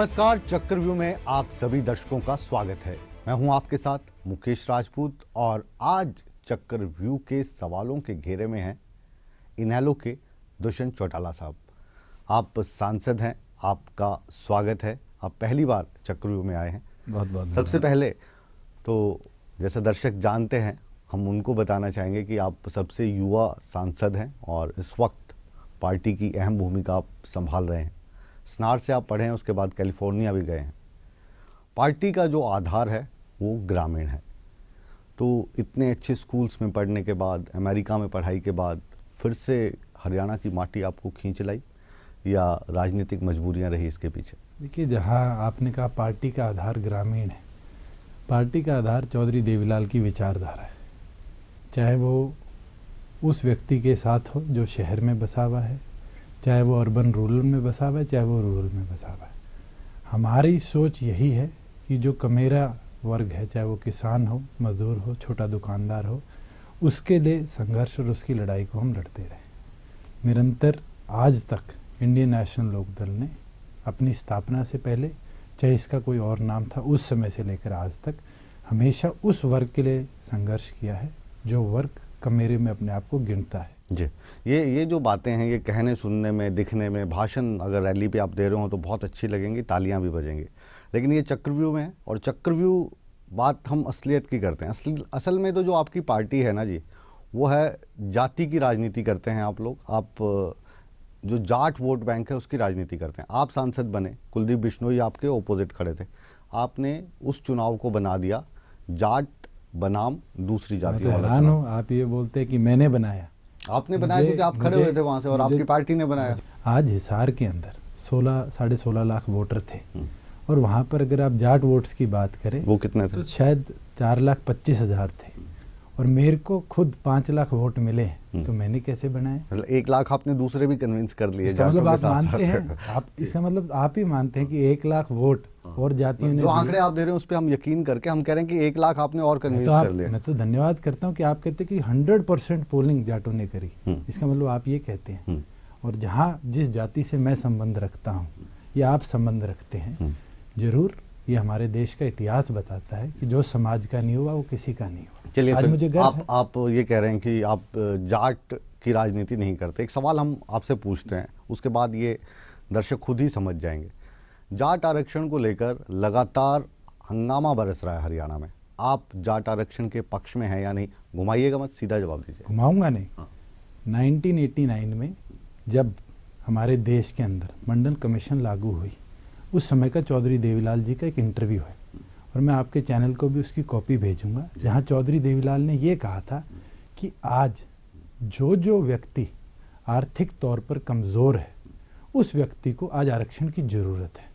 नमस्कार, चक्रव्यूह में आप सभी दर्शकों का स्वागत है। मैं हूं आपके साथ मुकेश राजपूत और आज चक्रव्यूह के सवालों के घेरे में हैं इनेलो के दुष्यंत चौटाला साहब। आप सांसद हैं, आपका स्वागत है। आप पहली बार चक्रव्यूह में आए हैं। बहुत बहुत सबसे पहले तो जैसे दर्शक जानते हैं, हम उनको बताना चाहेंगे कि आप सबसे युवा सांसद हैं और इस वक्त पार्टी की अहम भूमिका आप संभाल रहे हैं। स्नार से आप पढ़े हैं, उसके बाद कैलिफोर्निया भी गए हैं। पार्टी का जो आधार है वो ग्रामीण है, तो इतने अच्छे स्कूल्स में पढ़ने के बाद, अमेरिका में पढ़ाई के बाद फिर से हरियाणा की माटी आपको खींच लाई या राजनीतिक मजबूरियां रही इसके पीछे? देखिए, जहाँ आपने कहा पार्टी का आधार ग्रामीण है, पार्टी का आधार चौधरी देवीलाल की विचारधारा है। चाहे वो उस व्यक्ति के साथ हो जो शहर में बसा हुआ है, चाहे वो अर्बन रूरल में बसा हुआ है, चाहे वो रूरल में बसा हुआ है। हमारी सोच यही है कि जो कमेरा वर्ग है, चाहे वो किसान हो, मजदूर हो, छोटा दुकानदार हो, उसके लिए संघर्ष और उसकी लड़ाई को हम लड़ते रहें निरंतर। आज तक इंडियन नेशनल लोकदल ने अपनी स्थापना से पहले, चाहे इसका कोई और नाम था, उस समय से लेकर आज तक हमेशा उस वर्ग के लिए संघर्ष किया है जो वर्ग कमेरे में अपने आप को गिनता है। जी, ये जो बातें हैं, ये कहने सुनने में, दिखने में, भाषण अगर रैली पे आप दे रहे हो तो बहुत अच्छी लगेंगी, तालियां भी बजेंगी, लेकिन ये चक्रव्यूह में है और चक्रव्यूह बात हम असलियत की करते हैं। असल में तो जो आपकी पार्टी है ना जी, वो है जाति की राजनीति करते हैं आप लोग। आप जो जाट वोट बैंक है उसकी राजनीति करते हैं। आप सांसद बने, कुलदीप बिश्नोई आपके ओपोजिट खड़े थे, आपने उस चुनाव को बना दिया जाट बनाम दूसरी जाति वाला चुनाव। आप ये बोलते हैं कि मैंने बनाया। आपने बनाया क्योंकि आप खड़े हुए थे वहां से और आपकी पार्टी ने बनाया। आज हिसार के अंदर 16-16.5 लाख वोटर थे और वहां पर अगर आप जाट वोट्स की बात करें, वो कितने थे? तो शायद 4,25,000 थे और मेरे को खुद 5 लाख वोट मिले, तो मैंने कैसे बनाया? मतलब 1 लाख आपने दूसरे भी कन्विंस कर लिए। इसका मतलब आप मानते हैं, इसका मतलब आप ही मानते हैं कि 1 लाख वोट और जातियों ने, जो आंकड़े आप दे रहे हैं उस पर हम यकीन करके हम कह रहे हैं कि 1 लाख आपने और कन्विंस कर लिया। मैं तो धन्यवाद करता हूं कि आप कहते हैं कि 100% पोलिंग जाटों ने करी। इसका मतलब आप ये कहते हैं। और जहां जिस जाति से मैं संबंध रखता हूं या आप संबंध रखते हैं, जरूर ये हमारे देश का इतिहास बताता है कि जो समाज का नहीं हुआ वो किसी का नहीं हुआ। चलिए, आज मुझे आप ये कह रहे हैं कि आप जाट की राजनीति नहीं करते। एक सवाल हम आपसे पूछते हैं, उसके बाद ये दर्शक खुद ही समझ जाएंगे। जाट आरक्षण को लेकर लगातार हंगामा बरस रहा है हरियाणा में। आप जाट आरक्षण के पक्ष में हैं या नहीं? घुमाइएगा मत, सीधा जवाब दीजिए। घुमाऊंगा नहीं। 1989 में जब हमारे देश के अंदर मंडल कमीशन लागू हुई, उस समय का चौधरी देवीलाल जी का एक इंटरव्यू है और मैं आपके चैनल को भी उसकी कॉपी भेजूंगा, जहां चौधरी देवीलाल ने ये कहा था कि आज जो व्यक्ति आर्थिक तौर पर कमज़ोर है, उस व्यक्ति को आज आरक्षण की ज़रूरत है।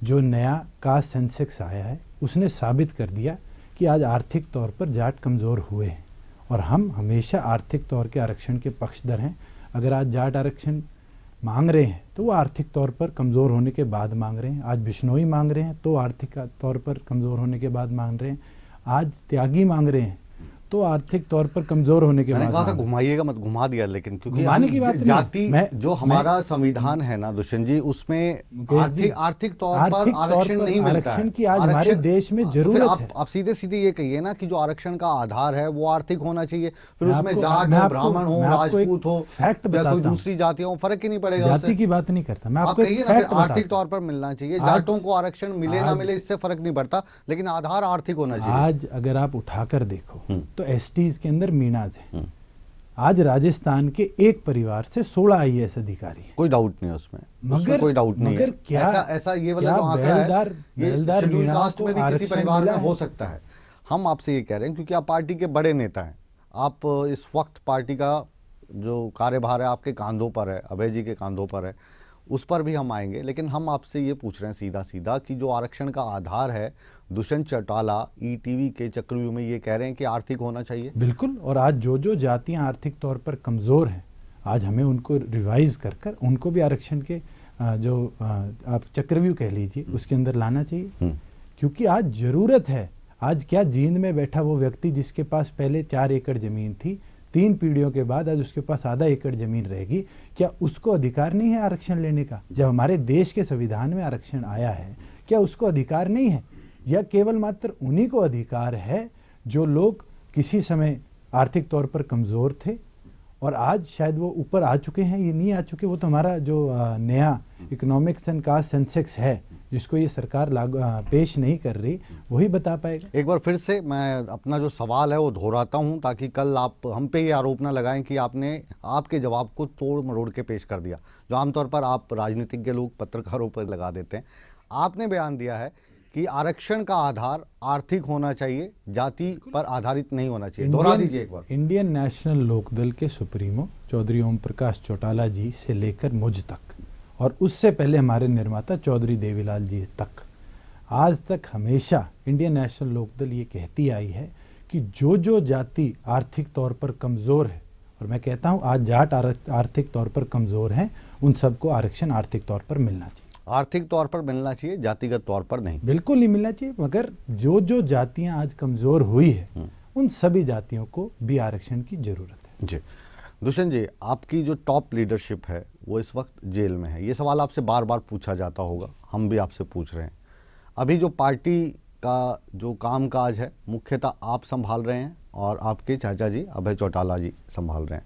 जो नया कास्ट सेंसेक्स आया है उसने साबित कर दिया कि आज आर्थिक तौर पर जाट कमज़ोर हुए हैं और हम हमेशा आर्थिक तौर के आरक्षण के पक्षधर हैं। अगर आज जाट आरक्षण मांग रहे हैं तो वो आर्थिक तौर पर कमज़ोर होने के बाद मांग रहे हैं। आज बिश्नोई मांग रहे हैं तो आर्थिक तौर पर कमज़ोर होने के बाद मांग रहे हैं। आज त्यागी मांग रहे हैं तो आर्थिक तौर पर कमजोर होने के बाद। मैंने कहा था घुमाइएगा मत, घुमा दिया, लेकिन क्योंकि की बात जाति जो हमारा संविधान है ना दुष्यंत जी, उसमें आर्थिक तौर पर आरक्षण नहीं मिलता है। आरक्षण की आज हमारे देश में जरूरत है। आप सीधे सीधे ये कहिए ना कि जो आरक्षण का आधार है वो आर्थिक होना चाहिए, फिर उसमें जाट हो, ब्राह्मण हो, राजपूत हो, कोई दूसरी जाति हो, फर्क ही नहीं पड़ेगा। जाति की बात नहीं करता मैं, आप कहिए ना आर्थिक तौर पर मिलना चाहिए। जाटों को आरक्षण मिले ना मिले इससे फर्क नहीं पड़ता, लेकिन आधार आर्थिक होना चाहिए। आज अगर आप उठाकर देखो तो एसटीज के अंदर मीनाज है। आज राजस्थान के एक परिवार से 16 IAS अधिकारी हैं। कोई डाउट नहीं है उसमें कोई डाउट नहीं है। क्या ऐसा ये वाला जो आंकड़ा है, ये शेड्यूल कास्ट में भी किसी परिवार में हो सकता है। हम आपसे ये कह रहे हैं क्योंकि आप पार्टी के बड़े नेता हैं, आप इस वक्त पार्टी का जो कार्यभार है आपके कांधों पर है, अभय जी के कांधों पर है, उस पर भी हम आएंगे। लेकिन हम आपसे ये पूछ रहे हैं सीधा सीधा कि जो आरक्षण का आधार है, दुष्यंत चौटाला ETV के चक्रव्यूह में ये कह रहे हैं कि आर्थिक होना चाहिए। बिल्कुल, और आज जो जातियां आर्थिक तौर पर कमज़ोर हैं, आज हमें उनको रिवाइज कर उनको भी आरक्षण के जो आप चक्रव्यूह कह लीजिए उसके अंदर लाना चाहिए। क्योंकि आज ज़रूरत है। आज क्या जींद में बैठा वो व्यक्ति जिसके पास पहले 4 एकड़ ज़मीन थी, 3 पीढ़ियों के बाद आज उसके पास आधा एकड़ जमीन रहेगी, क्या उसको अधिकार नहीं है आरक्षण लेने का? जब हमारे देश के संविधान में आरक्षण आया है, क्या उसको अधिकार नहीं है? या केवल मात्र उन्हीं को अधिकार है जो लोग किसी समय आर्थिक तौर पर कमज़ोर थे और आज शायद वो ऊपर आ चुके हैं, ये नहीं आ चुके? वो तो हमारा जो नया इकोनॉमिक्स एंड कास्ट सेंसेक्स है, जिसको ये सरकार पेश नहीं कर रही, वही बता पाएगा। एक बार फिर से मैं अपना जो सवाल है वो दोहराता हूं, ताकि कल आप हम पे ये आरोप ना लगाएं कि आपने आपके जवाब को तोड़ मरोड़ के पेश कर दिया, जो आमतौर पर आप राजनीतिज्ञ लोग पत्रकारों पर लगा देते हैं। आपने बयान दिया है कि आरक्षण का आधार आर्थिक होना चाहिए, जाति पर आधारित नहीं होना चाहिए। दोहरा दीजिए एक बार। इंडियन नेशनल लोकदल के सुप्रीमो चौधरी ओम प्रकाश चौटाला जी से लेकर मुझ तक, और उससे पहले हमारे निर्माता चौधरी देवीलाल जी तक, आज तक हमेशा इंडियन नेशनल लोकदल ये कहती आई है कि जो जाति आर्थिक तौर पर कमज़ोर है, और मैं कहता हूँ आज जाट आर्थिक तौर पर कमज़ोर हैं, उन सबको आरक्षण आर्थिक तौर पर मिलना चाहिए। आर्थिक तौर पर मिलना चाहिए, जातिगत तौर पर नहीं। बिल्कुल नहीं मिलना चाहिए, मगर जो जातियाँ आज कमज़ोर हुई है, उन सभी जातियों को भी आरक्षण की ज़रूरत है। जी दुष्यंत जी, आपकी जो टॉप लीडरशिप है वो इस वक्त जेल में है। ये सवाल आपसे बार बार पूछा जाता होगा, हम भी आपसे पूछ रहे हैं। अभी जो पार्टी का जो कामकाज है मुख्यतः आप संभाल रहे हैं और आपके चाचा जी अभय चौटाला जी संभाल रहे हैं।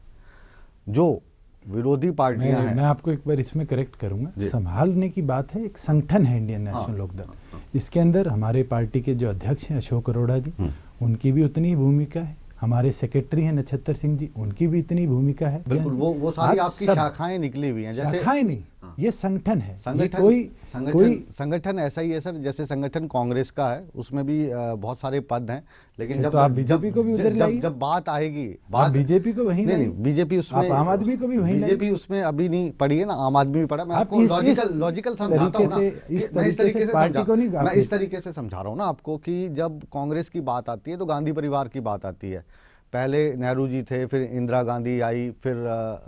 जो विरोधी पार्टियां हैं, मैं आपको एक बार इसमें करेक्ट करूंगा, संभालने की बात है, एक संगठन है इंडियन नेशनल लोकदल, इसके अंदर हमारे पार्टी के जो अध्यक्ष हैं अशोक अरोड़ा जी, उनकी भी उतनी ही भूमिका है, हमारे सेक्रेटरी हैं नक्षत्र सिंह जी, उनकी भी इतनी भूमिका है। बिल्कुल, वो सारी आपकी शाखाएं निकली हुई हैं। जैसे शाखाएं नहीं, ये संगठन है। संगठन ऐसा ही है सर, जैसे संगठन कांग्रेस का है, उसमें भी बहुत सारे पद हैं, लेकिन जब आप बीजेपी को भी उधर लाइए, जब बात आएगी, बात बीजेपी को वहीं नहीं, बीजेपी उसमें, आम आदमी को भी वहीं, बीजेपी उसमें अभी नहीं पड़ी है ना, आम आदमी भी पड़ा। मैं आपको लॉजिकल समझाता हूँ ना, मैं इस तरीके से समझा रहा हूँ ना आपको कि जब कांग्रेस की बात आती है तो गांधी परिवार की बात आती है। पहले नेहरू जी थे, फिर इंदिरा गांधी आई, फिर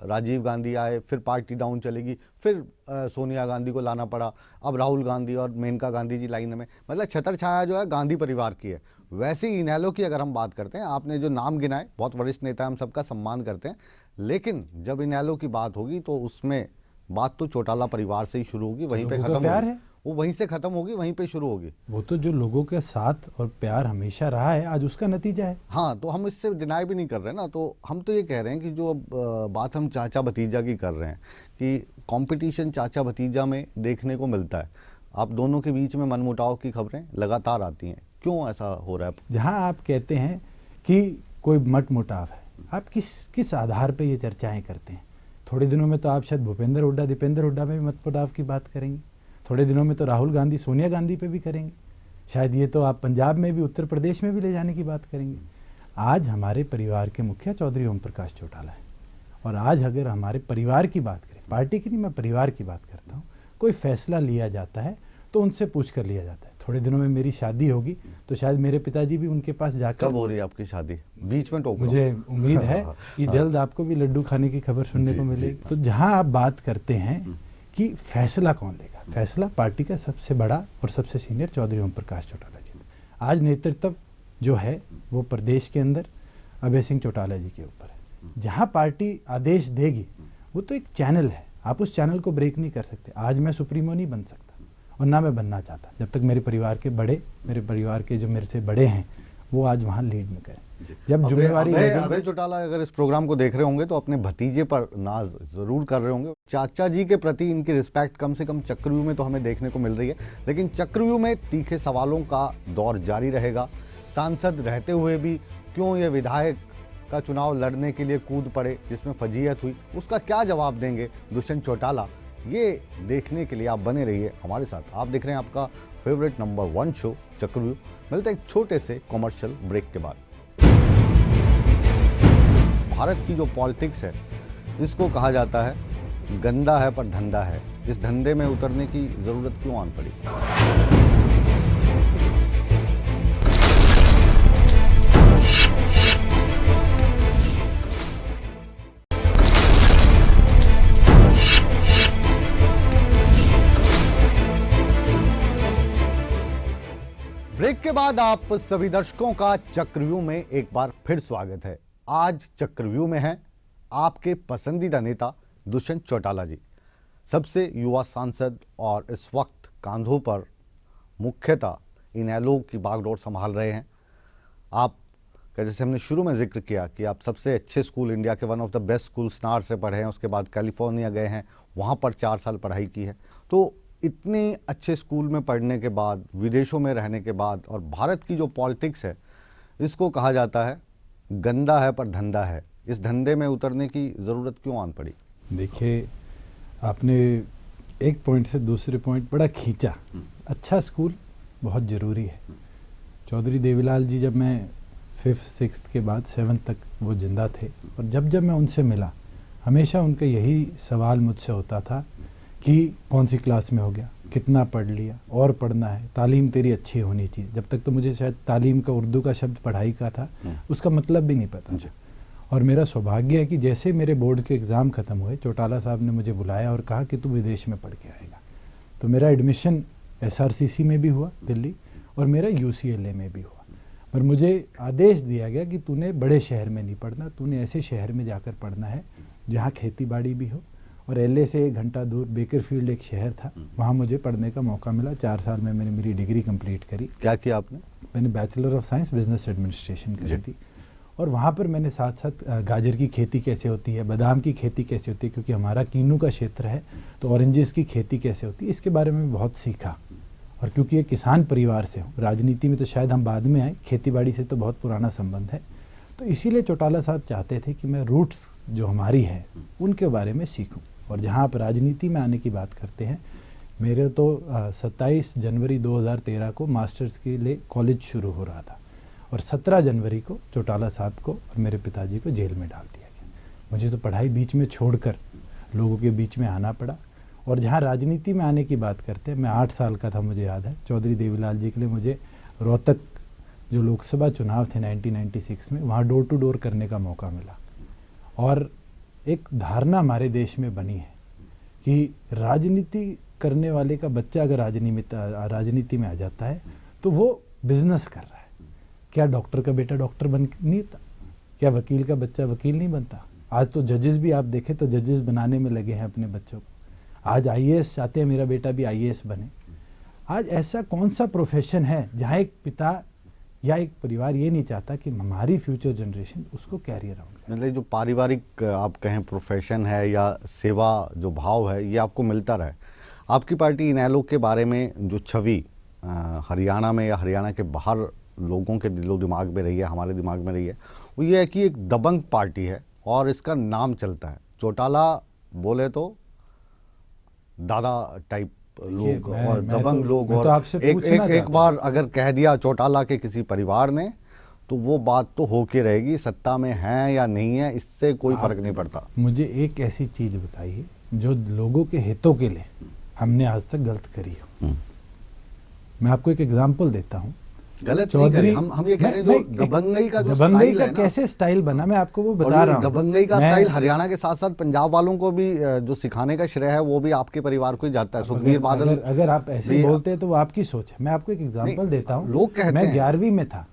राजीव गांधी आए, फिर पार्टी डाउन चलेगी, फिर सोनिया गांधी को लाना पड़ा, अब राहुल गांधी और मेनका गांधी जी लाइन में। मतलब छत्र छाया जो है गांधी परिवार की है। वैसे ही इनेलो की अगर हम बात करते हैं, आपने जो नाम गिनाए, बहुत वरिष्ठ नेता, हम सबका सम्मान करते हैं, लेकिन जब इनेलो की बात होगी तो उसमें बात तो चौटाला परिवार से ही शुरू होगी, वहीं पे खत्म होगी, वो वहीं से खत्म होगी, वहीं पे शुरू होगी। वो तो जो लोगों के साथ और प्यार हमेशा रहा है, आज उसका नतीजा है। हाँ, तो हम इससे डिनाई भी नहीं कर रहे ना, तो हम तो ये कह रहे हैं कि जो बात हम चाचा भतीजा की कर रहे हैं कि कंपटीशन चाचा भतीजा में देखने को मिलता है। आप दोनों के बीच में मनमुटाव की खबरें लगातार आती हैं, क्यों ऐसा हो रहा है? जहाँ आप कहते हैं कि कोई मटमुटाव है, आप किस आधार पर ये चर्चाएँ करते हैं? थोड़े दिनों में तो आप शायद भूपेंद्र हुड्डा दीपेंद्र हुड्डा में भी मतमुटाव की बात करेंगे, थोड़े दिनों में तो राहुल गांधी सोनिया गांधी पे भी करेंगे, शायद ये तो आप पंजाब में भी, उत्तर प्रदेश में भी ले जाने की बात करेंगे। आज हमारे परिवार के मुखिया चौधरी ओम प्रकाश चौटाला है, और आज अगर हमारे परिवार की बात करें, पार्टी की नहीं, मैं परिवार की बात करता हूँ, कोई फैसला लिया जाता है तो उनसे पूछ कर लिया जाता है। थोड़े दिनों में मेरी शादी होगी तो शायद मेरे पिताजी भी उनके पास जाकर। कब हो रही है आपकी शादी? बीच में टोक, मुझे उम्मीद है कि जल्द आपको भी लड्डू खाने की खबर सुनने को मिलेगी। तो जहाँ आप बात करते हैं कि फैसला कौन लेगा, फैसला पार्टी का सबसे बड़ा और सबसे सीनियर चौधरी ओम प्रकाश चौटाला जी। आज नेतृत्व जो है वो प्रदेश के अंदर अभय सिंह चौटाला जी के ऊपर है। जहाँ पार्टी आदेश देगी वो तो एक चैनल है, आप उस चैनल को ब्रेक नहीं कर सकते। आज मैं सुप्रीमो नहीं बन सकता और ना मैं बनना चाहता, जब तक मेरे परिवार के बड़े, मेरे परिवार के जो मेरे से बड़े हैं वो आज वहाँ लीड में करें। जब जिम्मेवारी अभय चौटाला अगर इस प्रोग्राम को देख रहे होंगे तो अपने भतीजे पर नाज जरूर कर रहे होंगे। चाचा जी के प्रति इनकी रिस्पेक्ट कम से कम चक्रव्यूह में तो हमें देखने को मिल रही है, लेकिन चक्रव्यूह में तीखे सवालों का दौर जारी रहेगा। सांसद रहते हुए भी क्यों ये विधायक का चुनाव लड़ने के लिए कूद पड़े, जिसमें फजीहत हुई, उसका क्या जवाब देंगे दुष्यंत चौटाला, ये देखने के लिए आप बने रहिए हमारे साथ। आप देख रहे हैं आपका फेवरेट नंबर 1 शो चक्रव्यूह। मिलते हैं एक छोटे से कमर्शियल ब्रेक के बाद। भारत की जो पॉलिटिक्स है, इसको कहा जाता है गंदा है पर धंधा है। इस धंधे में उतरने की जरूरत क्यों आन पड़ी? ब्रेक के बाद आप सभी दर्शकों का चक्रव्यूह में एक बार फिर स्वागत है। आज चक्रव्यूह में हैं आपके पसंदीदा नेता दुष्यंत चौटाला जी, सबसे युवा सांसद, और इस वक्त कांधों पर मुख्यतः इनेलो की बागडोर संभाल रहे हैं। आप का जैसे हमने शुरू में जिक्र किया कि आप सबसे अच्छे स्कूल, इंडिया के one of the best school स्नार से पढ़े हैं, उसके बाद कैलिफोर्निया गए हैं, वहाँ पर 4 साल पढ़ाई की है। तो इतने अच्छे स्कूल में पढ़ने के बाद, विदेशों में रहने के बाद, और भारत की जो पॉलिटिक्स है, इसको कहा जाता है गंदा है पर धंधा है, इस धंधे में उतरने की ज़रूरत क्यों आन पड़ी? देखिए, आपने एक पॉइंट से दूसरे पॉइंट बड़ा खींचा। अच्छा स्कूल बहुत ज़रूरी है। चौधरी देवीलाल जी, जब मैं 5th 6th के बाद 7th तक वो जिंदा थे, और जब मैं उनसे मिला, हमेशा उनका यही सवाल मुझसे होता था कि कौन सी क्लास में हो गया, कितना पढ़ लिया, और पढ़ना है, तालीम तेरी अच्छी होनी चाहिए। जब तक तो मुझे शायद तालीम का उर्दू का शब्द पढ़ाई का था, उसका मतलब भी नहीं पता था। और मेरा सौभाग्य है कि जैसे मेरे बोर्ड के एग्ज़ाम ख़त्म हुए, चौटाला साहब ने मुझे बुलाया और कहा कि तू विदेश में पढ़ के आएगा। तो मेरा एडमिशन SRCC में भी हुआ दिल्ली, और मेरा UCLA में भी हुआ। पर मुझे आदेश दिया गया कि तूने बड़े शहर में नहीं पढ़ना, तूने ऐसे शहर में जाकर पढ़ना है जहाँ खेती बाड़ी भी हो। और LA से 1 घंटा दूर बेकरफील्ड एक शहर था, वहाँ मुझे पढ़ने का मौका मिला। 4 साल में मैंने मेरी डिग्री कंप्लीट करी। क्या किया आपने? मैंने bachelor of science business administration करी थी। और वहाँ पर मैंने साथ साथ गाजर की खेती कैसे होती है, बादाम की खेती कैसे होती है, क्योंकि हमारा कीनू का क्षेत्र है, तो ऑरेंजेस की खेती कैसे होती है, इसके बारे में बहुत सीखा। और क्योंकि ये किसान परिवार से हूँ, राजनीति में तो शायद हम बाद में आए, खेतीबाड़ी से तो बहुत पुराना संबंध है, तो इसीलिए चौटाला साहब चाहते थे कि मैं रूट्स जो हमारी है उनके बारे में सीखूं। और जहाँ आप राजनीति में आने की बात करते हैं, मेरे तो 27 जनवरी 2013 को मास्टर्स के लिए कॉलेज शुरू हो रहा था, और 17 जनवरी को चौटाला साहब को और मेरे पिताजी को जेल में डाल दिया गया। मुझे तो पढ़ाई बीच में छोड़कर लोगों के बीच में आना पड़ा। और जहाँ राजनीति में आने की बात करते हैं, मैं 8 साल का था, मुझे याद है, चौधरी देवीलाल जी के लिए मुझे रोहतक जो लोकसभा चुनाव थे 1996 में, वहाँ डोर टू डोर करने का मौका मिला। और एक धारणा हमारे देश में बनी है कि राजनीति करने वाले का बच्चा अगर राजनीति में आ जाता है तो वो बिजनेस कर रहा है। क्या डॉक्टर का बेटा डॉक्टर बन नहीं था? क्या वकील का बच्चा वकील नहीं बनता? आज तो जजेस भी आप देखें तो जजेस बनाने में लगे हैं अपने बच्चों को। आज IAS चाहते हैं मेरा बेटा भी IAS बने। आज ऐसा कौन सा प्रोफेशन है जहाँ एक पिता या एक परिवार ये नहीं चाहता कि हमारी फ्यूचर जनरेशन उसको कैरियर आउट? मतलब जो पारिवारिक आप कहें प्रोफेशन है या सेवा जो भाव है, ये आपको मिलता रहे। आपकी पार्टी इनेलो के बारे में जो छवि हरियाणा में या हरियाणा के बाहर लोगों के दिलो दिमाग में रही है, हमारे दिमाग में रही है, वो ये है कि एक दबंग पार्टी है और इसका नाम चलता है। चौटाला बोले तो दादा टाइप लोग और दबंग लोग, और एक बार अगर कह दिया चौटाला के किसी परिवार ने तो वो बात तो होके रहेगी, सत्ता में है या नहीं है इससे कोई फर्क नहीं पड़ता। मुझे एक ऐसी चीज बताइए जो लोगों के हितों के लिए हमने आज तक गलत करी हो। मैं आपको एक एग्जांपल देता हूँ। गलत चौधरी, हम ये कह रहे हैं जो दबंगई का जो स्टाइल है ना, कैसे स्टाइल बना, मैं आपको वो बता रहा हूँ। दबंगई का स्टाइल हरियाणा के साथ साथ पंजाब वालों को भी जो सिखाने का श्रेय है वो भी आपके परिवार को ही जाता है। सुखबीर बादल, अगर आप ऐसे बोलते हैं तो वो आपकी सोच है। मैं आपको एक एग्जांपल देता हूँ। लोग कहते हैं, मैं 11वीं में था,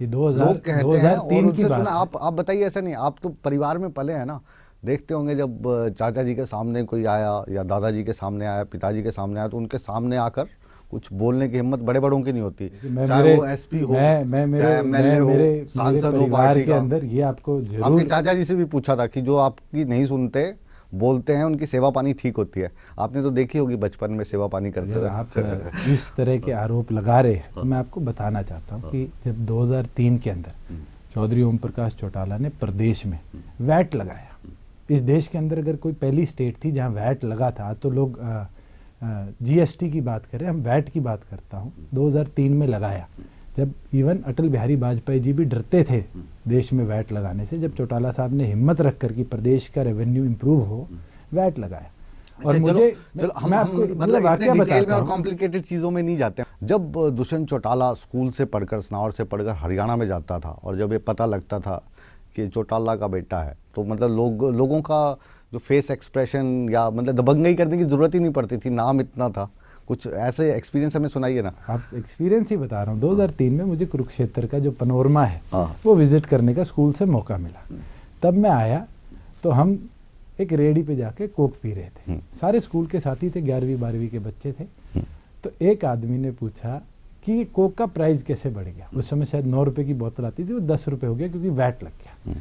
ये 2003 की बात। आप बताइए, ऐसा नहीं, आप तो परिवार में पले हैं ना, देखते होंगे जब चाचा जी के सामने कोई आया या दादाजी के सामने आया, पिताजी के सामने आया, तो उनके सामने आकर कुछ बोलने की हिम्मत बड़े बड़ों की नहीं होती। चाहे वो SP हो, चाहे MLA हो, सांसद हो पार्टी के अंदर। ये आपको जरूर, आपके चाचा जी से भी पूछा था कि जो आपकी नहीं सुनते बोलते हैं उनकी सेवा पानी ठीक होती है। आपने तो देखी होगी बचपन में सेवा पानी करते हुए। आप इस तरह के आरोप लगा रहे हैं तो मैं आपको बताना चाहता हूँ कि जब 2003 के अंदर चौधरी ओम प्रकाश चौटाला ने प्रदेश में वैट लगाया, इस देश के अंदर अगर कोई पहली स्टेट थी जहाँ वैट लगा था, तो लोग GST की बात करें, हम वैट की बात करता हूँ, 2003 में लगाया, जब इवन अटल बिहारी वाजपेयी जी भी डरते थे देश में वैट लगाने से। जब चौटाला साहब ने हिम्मत रख कर कि प्रदेश का रेवेन्यू इंप्रूव हो, वैट लगाया। और मुझे मैं आपको मतलब वाकया बताता हूं, और कॉम्प्लिकेटेड चीज़ों में नहीं जाते। जब दुष्यंत चौटाला स्कूल से पढ़कर, स्नावर से पढ़कर हरियाणा में जाता था और जब ये पता लगता था कि चौटाला का बेटा है, तो मतलब लोगों का जो फेस एक्सप्रेशन या मतलब दबंगई करने की ज़रूरत ही नहीं पड़ती थी, नाम इतना था, कुछ ऐसे एक्सपीरियंस हमें सुनाइए ना। आप एक्सपीरियंस ही बता रहा हूँ। 2003 में मुझे कुरुक्षेत्र का जो पनोरमा है हाँ। वो विजिट करने का स्कूल से मौका मिला। तब मैं आया तो हम एक रेडी पे जाके कोक पी रहे थे। सारे स्कूल के साथी थे, 11वीं 12वीं के बच्चे थे। तो एक आदमी ने पूछा कि कोक का प्राइस कैसे बढ़ गया। उस समय शायद 9 रुपए की बोतल आती थी, वो 10 रुपए हो गया क्योंकि वैट लग गया।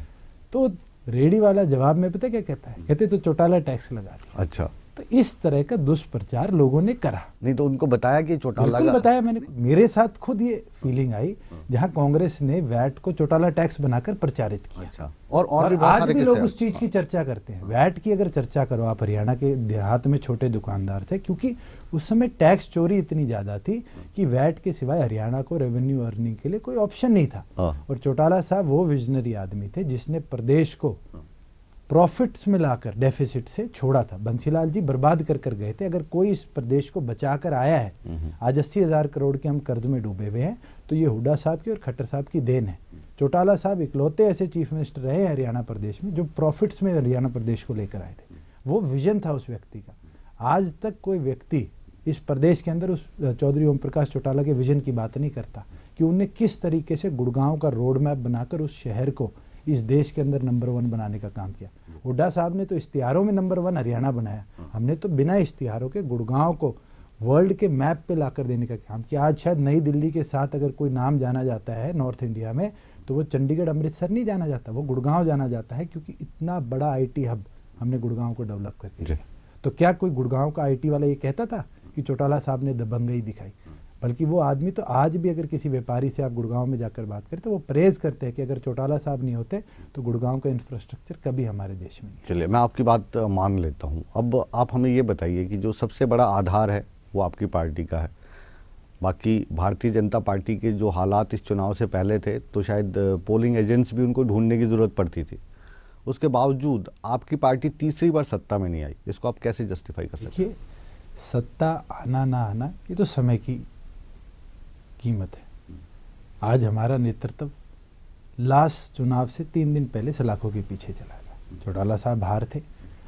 तो रेडी वाला जवाब में पता क्या कहता है, कहते तो चौटाला टैक्स लगा दिया। अच्छा, तो इस तरह का दुष्प्रचार लोगों ने करा। नहीं तो उनको बताया कि चौटाला बिल्कुल का, बताया मैंने। मेरे साथ खुद ये फीलिंग आई जहां कांग्रेस ने वैट को चौटाला टैक्स बनाकर प्रचारित किया। अच्छा, और भी बहुत आज सारे भी लोग किस्से उस चीज की चर्चा करते हैं। वैट की अगर चर्चा करो आप, हरियाणा के देहात में छोटे दुकानदार थे, क्योंकि उस समय टैक्स चोरी इतनी ज्यादा थी कि वैट के सिवाय हरियाणा को रेवेन्यू अर्निंग के लिए कोई ऑप्शन नहीं था। और चौटाला साहब वो विजनरी आदमी थे जिसने प्रदेश को प्रॉफिट्स में लाकर डेफिसिट से छोड़ा था। बंसीलाल जी बर्बाद कर कर गए थे। अगर कोई इस प्रदेश को बचा कर आया है, आज 80,000 करोड़ के हम कर्ज में डूबे हुए हैं, तो ये हुड्डा साहब की और खट्टर साहब की देन है। चौटाला साहब इकलौते ऐसे चीफ मिनिस्टर रहे हरियाणा प्रदेश में जो प्रॉफिट्स में हरियाणा प्रदेश को लेकर आए थे। वो विजन था उस व्यक्ति का। आज तक कोई व्यक्ति इस प्रदेश के अंदर उस चौधरी ओम प्रकाश चौटाला के विजन की बात नहीं करता कि उन्हें किस तरीके से गुड़गांव का रोड मैप बनाकर उस शहर को इस देश के अंदर नंबर 1 बनाने का काम किया। हुड्डा साहब ने तो इश्तिहारों में नंबर 1 हरियाणा बनाया, हमने तो बिना इश्तिहारों के गुड़गांव को वर्ल्ड के मैप पे लाकर देने का काम किया। आज शायद नई दिल्ली के साथ अगर कोई नाम जाना जाता है नॉर्थ इंडिया में, तो वो चंडीगढ़ अमृतसर नहीं जाना जाता, वो गुड़गांव जाना जाता है, क्योंकि इतना बड़ा आईटी हब हमने गुड़गांव को डेवलप करके दिया। तो क्या कोई गुड़गांव का आईटी वाला ये कहता था कि चौटाला साहब ने दबंगई दिखाई? बल्कि वो आदमी तो आज भी अगर किसी व्यापारी से आप गुड़गांव में जाकर बात करें तो वो प्रेज करते हैं कि अगर चौटाला साहब नहीं होते तो गुड़गांव का इंफ्रास्ट्रक्चर कभी हमारे देश में नहीं। चलिए, मैं आपकी बात मान लेता हूँ। अब आप हमें ये बताइए कि जो सबसे बड़ा आधार है वो आपकी पार्टी का है। बाकी भारतीय जनता पार्टी के जो हालात इस चुनाव से पहले थे, तो शायद पोलिंग एजेंट्स भी उनको ढूंढने की ज़रूरत पड़ती थी। उसके बावजूद आपकी पार्टी तीसरी बार सत्ता में नहीं आई। इसको आप कैसे जस्टिफाई कर सकते हैं? देखिए, सत्ता आना ना आना ये तो समय की कीमत है। आज हमारा नेतृत्व लास्ट चुनाव से 3 दिन पहले सलाखों के पीछे चला गया। चौटाला साहब हार थे,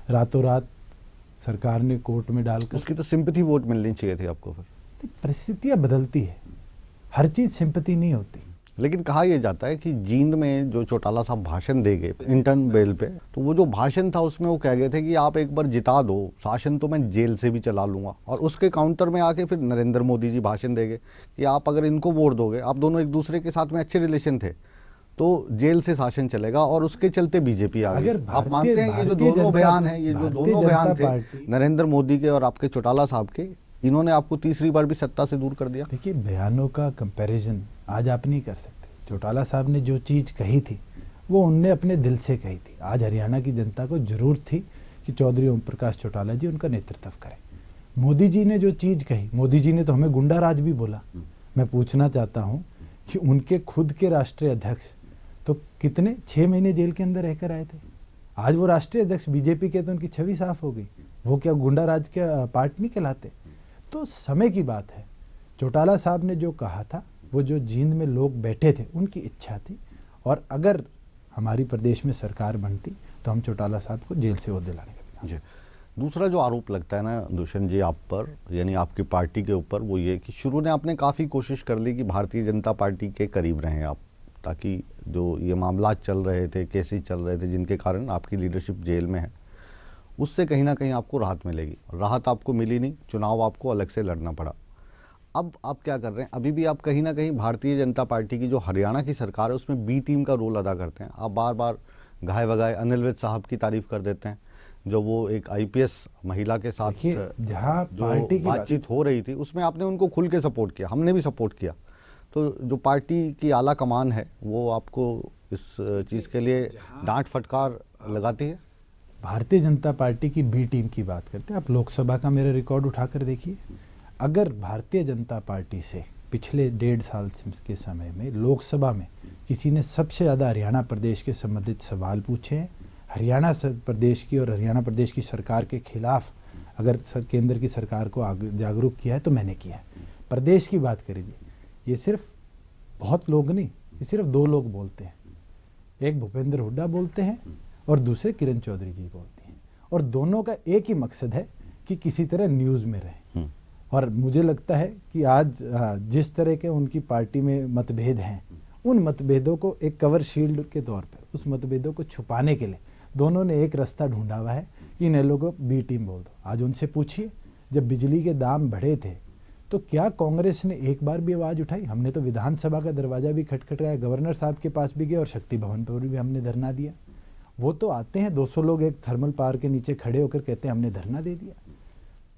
रातों रात सरकार ने कोर्ट में डालकर। उसकी तो सिंपैथी वोट मिलनी चाहिए थी आपको। फिर परिस्थितियां बदलती है, हर चीज सिंपैथी नहीं होती। लेकिन कहा यह जाता है कि जींद में जो चौटाला साहब भाषण दे गए इंटर्न बेल पे, तो वो जो भाषण था उसमें वो कह गए थे कि आप एक बार जिता दो, शासन तो मैं जेल से भी चला लूँगा। और उसके काउंटर में आके फिर नरेंद्र मोदी जी भाषण देंगे कि आप अगर इनको वोट दोगे, आप दोनों एक दूसरे के साथ में अच्छे रिलेशन थे, तो जेल से शासन चलेगा। और उसके चलते बीजेपी आ गई। आप मानते हैं ये जो दोनों बयान हैं, ये जो दोनों बयान थे नरेंद्र मोदी के और आपके चौटाला साहब के, इन्होंने आपको तीसरी बार भी सत्ता से दूर कर दिया? देखिए, बयानों का कंपैरिजन आज आप नहीं कर सकते। चौटाला साहब ने जो चीज़ कही थी वो उनने अपने दिल से कही थी। आज हरियाणा की जनता को जरूरत थी कि चौधरी ओम प्रकाश चौटाला जी उनका नेतृत्व करें। मोदी जी ने जो चीज़ कही, मोदी जी ने तो हमें गुंडा राज भी बोला। मैं पूछना चाहता हूँ कि उनके खुद के राष्ट्रीय अध्यक्ष तो कितने 6 महीने जेल के अंदर रहकर आए थे। आज वो राष्ट्रीय अध्यक्ष बीजेपी के, तो उनकी छवि साफ हो गई। वो क्या गुंडा राज के पार्ट नहीं कहलाते? तो समय की बात है। चौटाला साहब ने जो कहा था, वो जो जींद में लोग बैठे थे उनकी इच्छा थी। और अगर हमारी प्रदेश में सरकार बनती तो हम चौटाला साहब को जेल से ओहदे लाने का। जी, दूसरा जो आरोप लगता है ना दुष्यंत जी आप पर, यानी आपकी पार्टी के ऊपर, वो ये कि शुरू में आपने काफ़ी कोशिश कर ली कि भारतीय जनता पार्टी के करीब रहें आप, ताकि जो ये मामला चल रहे थे, केसेस चल रहे थे जिनके कारण आपकी लीडरशिप जेल में है, उससे कहीं ना कहीं आपको राहत मिलेगी। राहत आपको मिली नहीं, चुनाव आपको अलग से लड़ना पड़ा। अब आप क्या कर रहे हैं? अभी भी आप कहीं ना कहीं भारतीय जनता पार्टी की जो हरियाणा की सरकार है उसमें बी टीम का रोल अदा करते हैं। आप बार बार घाय बगाए अनिल विज साहब की तारीफ कर देते हैं, जो वो एक आईपीएस महिला के साथ जहां जो बातचीत हो रही थी उसमें आपने उनको खुल के सपोर्ट किया, हमने भी सपोर्ट किया। तो जो पार्टी की आला कमान है वो आपको इस चीज़ के लिए डांट फटकार लगाती है? भारतीय जनता पार्टी की बी टीम की बात करते हैं आप, लोकसभा का मेरा रिकॉर्ड उठाकर देखिए। अगर भारतीय जनता पार्टी से पिछले 1.5 साल के समय में लोकसभा में किसी ने सबसे ज़्यादा हरियाणा प्रदेश के संबंधित सवाल पूछे हैं, हरियाणा प्रदेश की और हरियाणा प्रदेश की सरकार के खिलाफ अगर केंद्र की सरकार को जागरूक किया है तो मैंने किया है। प्रदेश की बात करिए, ये सिर्फ बहुत लोग नहीं, ये सिर्फ 2 लोग बोलते हैं। एक भूपेंद्र हुड्डा बोलते हैं और दूसरे किरण चौधरी जी बोलते हैं। और दोनों का एक ही मकसद है कि किसी तरह न्यूज़ में रहें। और मुझे लगता है कि आज जिस तरह के उनकी पार्टी में मतभेद हैं, उन मतभेदों को एक कवर शील्ड के तौर पर, उस मतभेदों को छुपाने के लिए दोनों ने एक रास्ता ढूंढा हुआ है कि इन लोगों को बी टीम बोल दो। आज उनसे पूछिए, जब बिजली के दाम बढ़े थे तो क्या कांग्रेस ने एक बार भी आवाज़ उठाई? हमने तो विधानसभा का दरवाज़ा भी खटखटाया, गवर्नर साहब के पास भी गए और शक्ति भवन पर भी हमने धरना दिया। वो तो आते हैं 200 लोग एक थर्मल पावर के नीचे खड़े होकर कहते हैं हमने धरना दे दिया।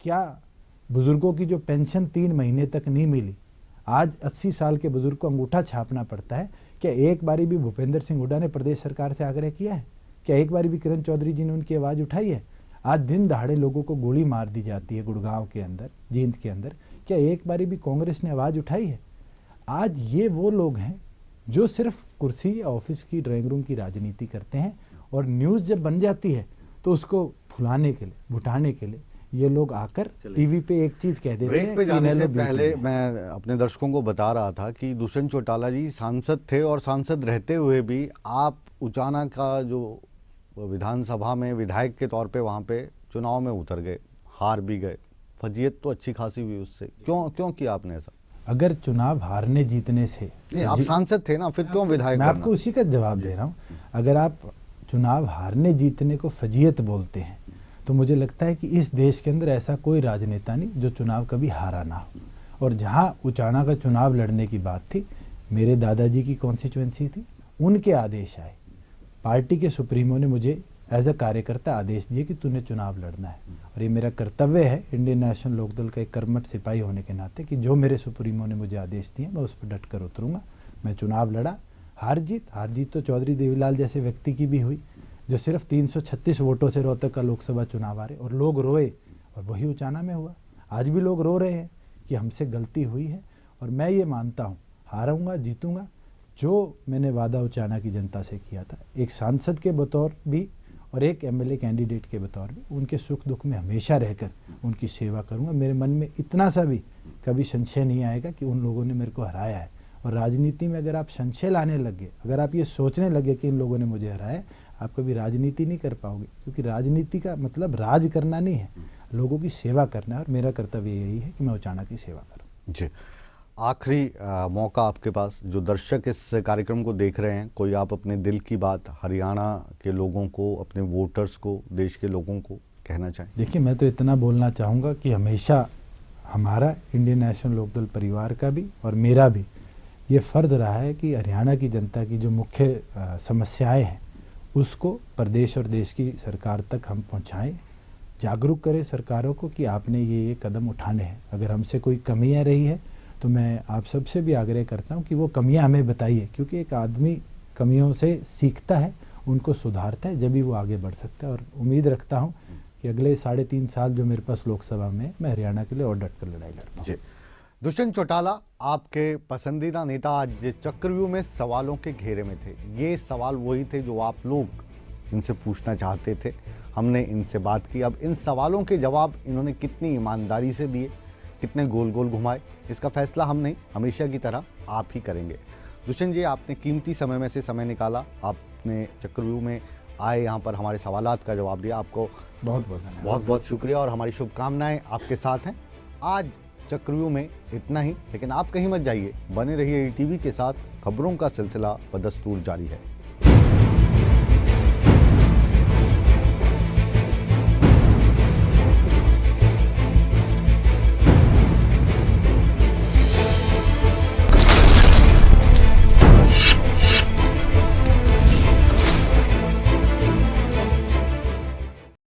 क्या बुजुर्गों की जो पेंशन 3 महीने तक नहीं मिली, आज 80 साल के बुजुर्ग को अंगूठा छापना पड़ता है, क्या एक बारी भी भूपेंद्र सिंह हुड्डा ने प्रदेश सरकार से आग्रह किया है? क्या एक बारी भी किरण चौधरी जी ने उनकी आवाज़ उठाई है? आज दिन दहाड़े लोगों को गोली मार दी जाती है गुड़गांव के अंदर, जींद के अंदर, क्या एक बारी भी कांग्रेस ने आवाज़ उठाई है? आज ये वो लोग हैं जो सिर्फ कुर्सी या ऑफिस की ड्राइंग रूम की राजनीति करते हैं, और न्यूज़ जब बन जाती है तो उसको फुलाने के लिए, बुटाने के लिए ये लोग आकर टीवी पे एक चीज कह देते हैं। ब्रेक पे जाने से पहले मैं अपने दर्शकों को बता रहा था कि दुष्यंत चौटाला जी सांसद थे, और सांसद रहते हुए भी आप उचाना का जो विधानसभा में विधायक के तौर पे वहाँ पे चुनाव में उतर गए, हार भी गए, फजीयत तो अच्छी खासी हुई उससे। क्यों किया आपने ऐसा? अगर चुनाव हारने जीतने से, आप सांसद थे ना, फिर क्यों विधायक? मैं आपको उसी का जवाब दे रहा हूँ। अगर आप चुनाव हारने जीतने को फजीयत बोलते हैं तो मुझे लगता है कि इस देश के अंदर ऐसा कोई राजनेता नहीं जो चुनाव कभी हारा ना हो। और जहाँ उचाना का चुनाव लड़ने की बात थी, मेरे दादाजी की कॉन्स्टिट्यूएंसी थी, उनके आदेश आए, पार्टी के सुप्रीमो ने मुझे एज अ कार्यकर्ता आदेश दिए कि तूने चुनाव लड़ना है, और ये मेरा कर्तव्य है इंडियन नेशनल लोकदल का एक कर्मठ सिपाही होने के नाते कि जो मेरे सुप्रीमो ने मुझे आदेश दिए मैं उस पर डट कर उतरूंगा। मैं चुनाव लड़ा, हार जीत तो चौधरी देवीलाल जैसे व्यक्ति की भी हुई जो सिर्फ 336 वोटों से रोहतक का लोकसभा चुनाव हारे, और लोग रोए, और वही उचाना में हुआ। आज भी लोग रो रहे हैं कि हमसे गलती हुई है, और मैं ये मानता हूँ हारूंगा जीतूंगा, जो मैंने वादा उचाना की जनता से किया था, एक सांसद के बतौर भी और एक एमएलए कैंडिडेट के बतौर भी उनके सुख दुख में हमेशा रहकर उनकी सेवा करूंगा। मेरे मन में इतना सा भी कभी संशय नहीं आएगा कि उन लोगों ने मेरे को हराया है। और राजनीति में अगर आप संशय लाने लगे, अगर आप ये सोचने लगे कि इन लोगों ने मुझे हराया, आप कभी राजनीति नहीं कर पाओगे, क्योंकि राजनीति का मतलब राज करना नहीं है, लोगों की सेवा करना है। और मेरा कर्तव्य यही है कि मैं उचाना की सेवा करूँ। जी, आखिरी मौका आपके पास, जो दर्शक इस कार्यक्रम को देख रहे हैं, कोई आप अपने दिल की बात हरियाणा के लोगों को, अपने वोटर्स को, देश के लोगों को कहना चाहें? देखिए, मैं तो इतना बोलना चाहूँगा कि हमेशा हमारा इंडियन नेशनल लोकदल परिवार का भी और मेरा भी ये फ़र्ज़ रहा है कि हरियाणा की जनता की जो मुख्य समस्याएं हैं उसको प्रदेश और देश की सरकार तक हम पहुंचाएं, जागरूक करें सरकारों को कि आपने ये कदम उठाने हैं। अगर हमसे कोई कमियां रही है तो मैं आप सबसे भी आग्रह करता हूं कि वो कमियां हमें बताइए, क्योंकि एक आदमी कमियों से सीखता है, उनको सुधारता है, जब भी वो आगे बढ़ सकता है। और उम्मीद रखता हूँ कि अगले 3.5 साल जो मेरे पास लोकसभा में, मैं हरियाणा के लिए और डट कर लड़ाई लड़ पाऊँ। दुष्यंत चौटाला, आपके पसंदीदा नेता आज चक्रव्यूह में सवालों के घेरे में थे। ये सवाल वही थे जो आप लोग इनसे पूछना चाहते थे, हमने इनसे बात की। अब इन सवालों के जवाब इन्होंने कितनी ईमानदारी से दिए, कितने गोल गोल घुमाए, इसका फैसला हम नहीं, हमेशा की तरह आप ही करेंगे। दुष्यंत जी, आपने कीमती समय में से समय निकाला, आपने चक्रव्यूह में आए, यहाँ पर हमारे सवालात का जवाब दिया। आपको बहुत बहुत शुक्रिया, और हमारी शुभकामनाएं आपके साथ हैं। आज चक्रव्यूह में इतना ही, लेकिन आप कहीं मत जाइए, बने रहिए ईटीवी के साथ। खबरों का सिलसिला बदस्तूर जारी है।